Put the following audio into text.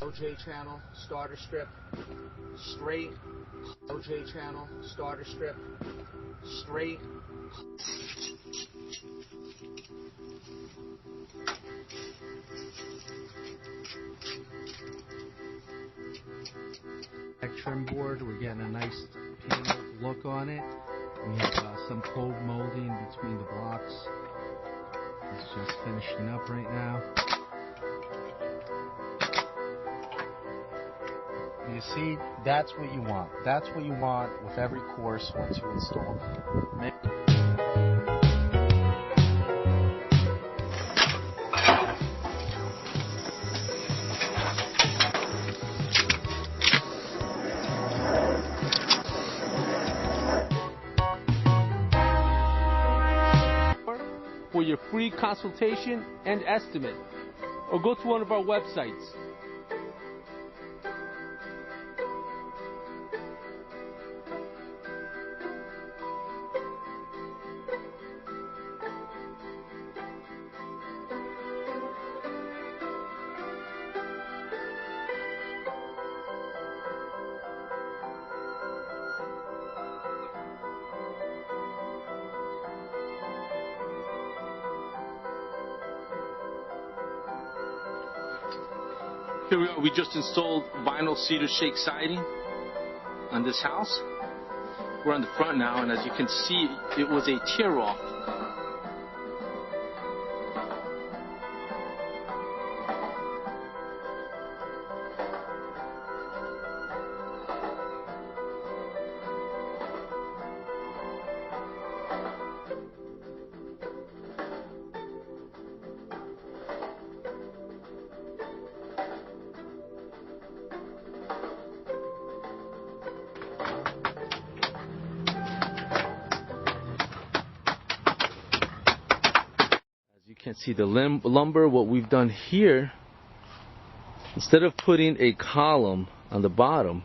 OJ channel, starter strip, straight, OJ channel, starter strip, straight. Trim board, we're getting a nice panel look on it. We have some cove molding between the blocks. It's just finishing up right now. You see, that's what you want. That's what you want with every course once you install. For your free consultation and estimate, or go to one of our websites. Here we are, we just installed vinyl cedar shake siding on this house. We're on the front now, and as you can see, it was a tear-off. You can see the lumber. What we've done here, instead of putting a column on the bottom,